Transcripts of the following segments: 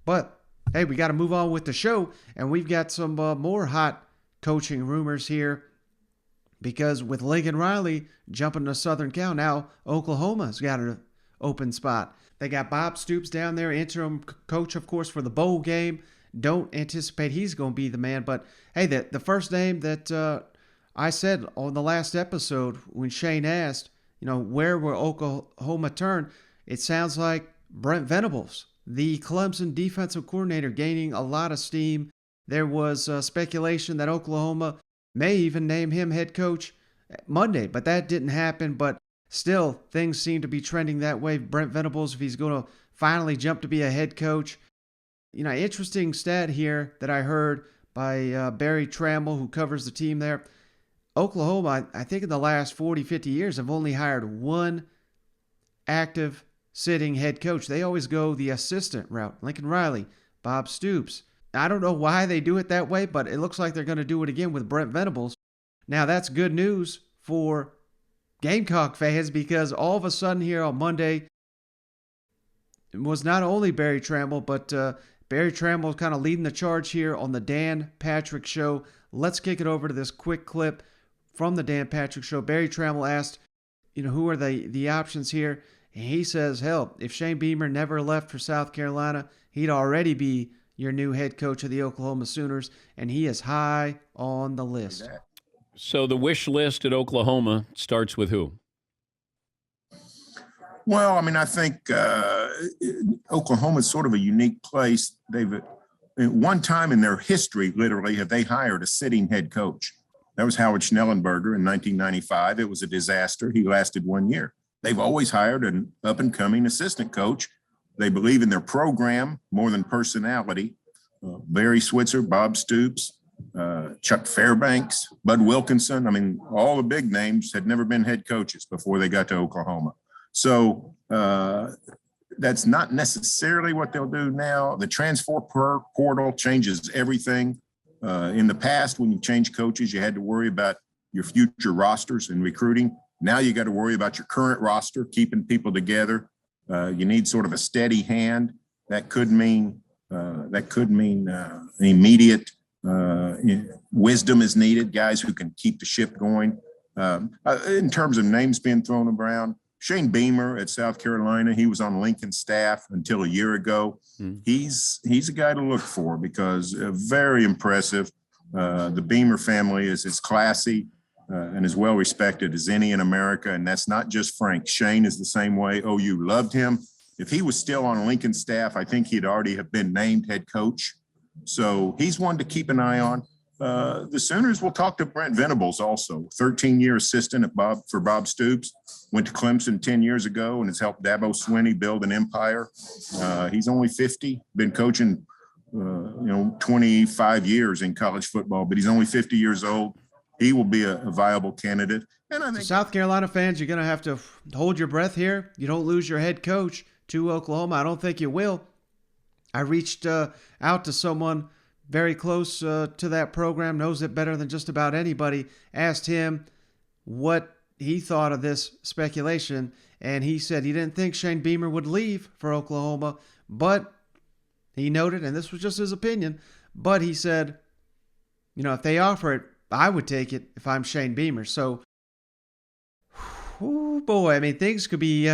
But hey, we got to move on with the show, and we've got some more hot coaching rumors here because with Lincoln Riley jumping to Southern Cal, now Oklahoma's got an open spot. They got Bob Stoops down there, interim coach, of course, for the bowl game. Don't anticipate he's going to be the man. But hey, the first name that I said on the last episode when Shane asked, where will Oklahoma turn? It sounds like Brent Venables, the Clemson defensive coordinator, gaining a lot of steam. There was speculation that Oklahoma may even name him head coach Monday, but that didn't happen. But still, things seem to be trending that way. Brent Venables, if he's going to finally jump to be a head coach. Interesting stat here that I heard by Barry Trammell, who covers the team there. Oklahoma, I think in the last 40, 50 years, have only hired one active sitting head coach. They always go the assistant route. Lincoln Riley, Bob Stoops. I don't know why they do it that way, but it looks like they're going to do it again with Brent Venables. Now, that's good news for Gamecock fans because all of a sudden here on Monday, it was not only Barry Trammell, but Barry Trammell kind of leading the charge here on the Dan Patrick Show. Let's kick it over to this quick clip from the Dan Patrick Show. Barry Trammell asked, who are the options here? And he says, hell, if Shane Beamer never left for South Carolina, he'd already be your new head coach of the Oklahoma Sooners, and he is high on the list. So the wish list at Oklahoma starts with who? Well, I think Oklahoma is sort of a unique place. They've, at one time in their history, literally, have they hired a sitting head coach. That was Howard Schnellenberger in 1995. It was a disaster. He lasted 1 year. They've always hired an up-and-coming assistant coach. They believe in their program more than personality. Barry Switzer, Bob Stoops, Chuck Fairbanks, Bud Wilkinson. All the big names had never been head coaches before they got to Oklahoma. So that's not necessarily what they'll do now. The transfer portal changes everything. In the past, when you change coaches, you had to worry about your future rosters and recruiting. Now you got to worry about your current roster, keeping people together. You need sort of a steady hand. That could mean immediate wisdom is needed. Guys who can keep the ship going. In terms of names being thrown around, Shane Beamer at South Carolina, he was on Lincoln's staff until a year ago. He's a guy to look for because very impressive. The Beamer family is as classy and as well respected as any in America, and that's not just Frank. Shane is the same way. OU loved him. If he was still on Lincoln's staff, I think he'd already have been named head coach. So he's one to keep an eye on. The Sooners will talk to Brent Venables also, 13-year assistant for Bob Stoops. Went to Clemson 10 years ago and has helped Dabo Swinney build an empire. He's only 50, been coaching 25 years in college football, but he's only 50 years old. He will be a viable candidate. And I think South Carolina fans, you're going to have to hold your breath here. You don't lose your head coach to Oklahoma. I don't think you will. I reached out to someone very close to that program, knows it better than just about anybody, asked him what he thought of this speculation, and he said he didn't think Shane Beamer would leave for Oklahoma, but he noted, and this was just his opinion, but he said, if they offer it, I would take it if I'm Shane Beamer. So, oh boy, things could be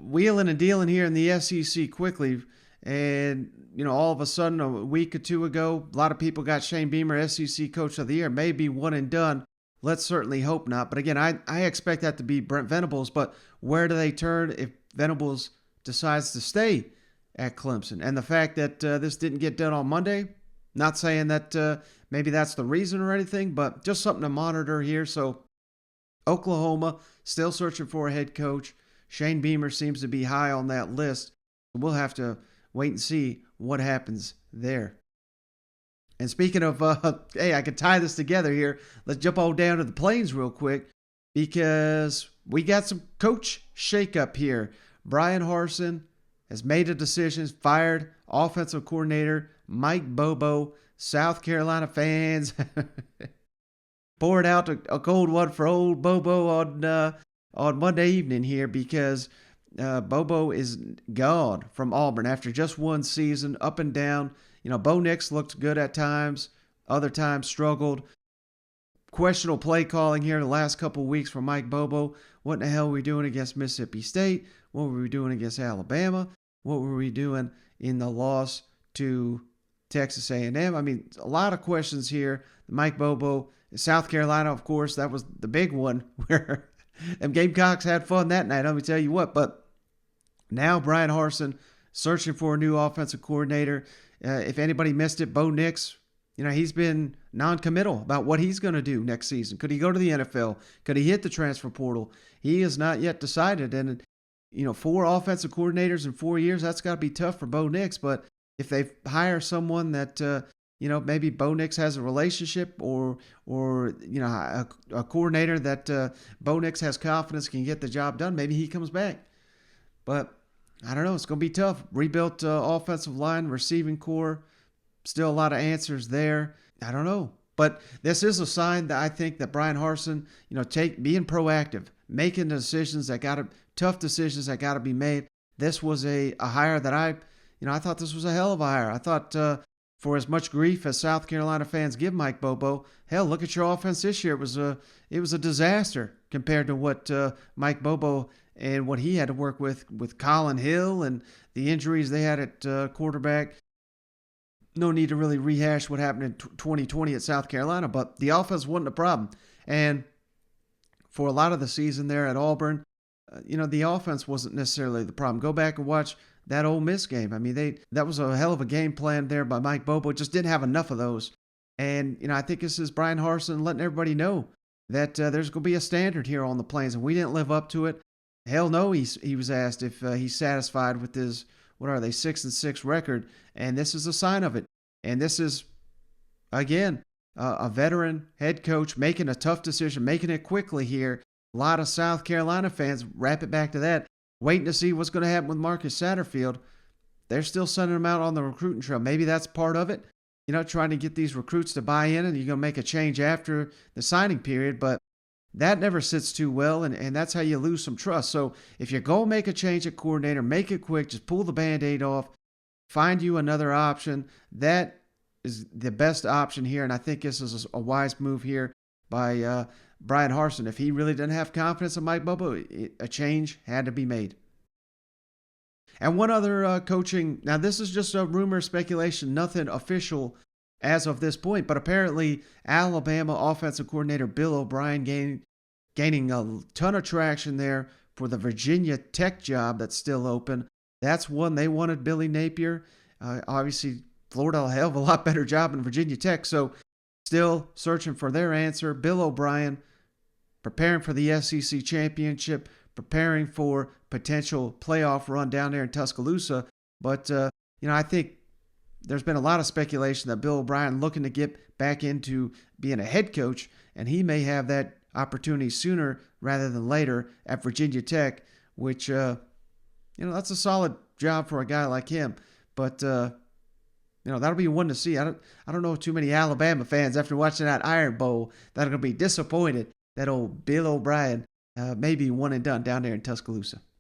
wheeling and dealing here in the SEC quickly. And, all of a sudden, a week or two ago, a lot of people got Shane Beamer SEC Coach of the Year. Maybe one and done. Let's certainly hope not. But again, I expect that to be Brent Venables. But where do they turn if Venables decides to stay at Clemson? And the fact that this didn't get done on Monday, not saying that maybe that's the reason or anything, but just something to monitor here. So Oklahoma still searching for a head coach. Shane Beamer seems to be high on that list. We'll have to wait and see what happens there. And speaking of, hey, I could tie this together here. Let's jump all down to the Plains real quick because we got some coach shakeup here. Brian Harsin has made a decision, fired offensive coordinator Mike Bobo. South Carolina fans poured out a cold one for old Bobo on Monday evening here because Bobo is gone from Auburn after just one season, up and down. Bo Nix looked good at times, other times struggled. Questionable play calling here the last couple of weeks from Mike Bobo. What in the hell were we doing against Mississippi State? What were we doing against Alabama? What were we doing in the loss to Texas A&M? I mean, a lot of questions here. Mike Bobo, South Carolina, of course, that was the big one where them Gamecocks had fun that night. Let me tell you what. But now Brian Harsin searching for a new offensive coordinator. If anybody missed it, Bo Nix, he's been non-committal about what he's going to do next season. Could he go to the NFL? Could he hit the transfer portal? He has not yet decided. And, 4 offensive coordinators in 4 years, that's got to be tough for Bo Nix. But if they hire someone that, maybe Bo Nix has a relationship or a coordinator that Bo Nix has confidence can get the job done, maybe he comes back. But I don't know. It's going to be tough. Rebuilt offensive line, receiving core. Still a lot of answers there. I don't know. But this is a sign that I think that Brian Harsin, being proactive, making the decisions tough decisions that got to be made. This was a hire that I thought this was a hell of a hire. I thought for as much grief as South Carolina fans give Mike Bobo, hell, look at your offense this year. It was a disaster compared to what Mike Bobo and what he had to work with Colin Hill and the injuries they had at quarterback. No need to really rehash what happened in 2020 at South Carolina, but the offense wasn't a problem. And for a lot of the season there at Auburn, the offense wasn't necessarily the problem. Go back and watch that Ole Miss game. I mean, that was a hell of a game plan there by Mike Bobo. Just didn't have enough of those. And, I think this is Brian Harsin letting everybody know that there's going to be a standard here on the Plains, and we didn't live up to it. Hell no, he was asked if he's satisfied with his, 6-6 record, and this is a sign of it. And this is, again, a veteran head coach making a tough decision, making it quickly here. A lot of South Carolina fans, wrap it back to that, waiting to see what's going to happen with Marcus Satterfield. They're still sending him out on the recruiting trail. Maybe that's part of it, trying to get these recruits to buy in, and you're going to make a change after the signing period. But that never sits too well, and that's how you lose some trust. So if you're going to make a change at coordinator, make it quick. Just pull the Band-Aid off. Find you another option. That is the best option here, and I think this is a wise move here by Brian Harsin. If he really didn't have confidence in Mike Bobo, a change had to be made. And one other coaching, now this is just a rumor, speculation, nothing official as of this point, but apparently Alabama offensive coordinator Bill O'Brien gaining a ton of traction there for the Virginia Tech job that's still open. That's one they wanted Billy Napier. Obviously, Florida a hell of a lot better job than Virginia Tech, so still searching for their answer. Bill O'Brien preparing for the SEC championship, preparing for potential playoff run down there in Tuscaloosa. But, I think there's been a lot of speculation that Bill O'Brien looking to get back into being a head coach, and he may have that opportunity sooner rather than later at Virginia Tech, which, that's a solid job for a guy like him. But, that'll be one to see. I don't know too many Alabama fans after watching that Iron Bowl that are going to be disappointed that old Bill O'Brien may be one and done down there in Tuscaloosa.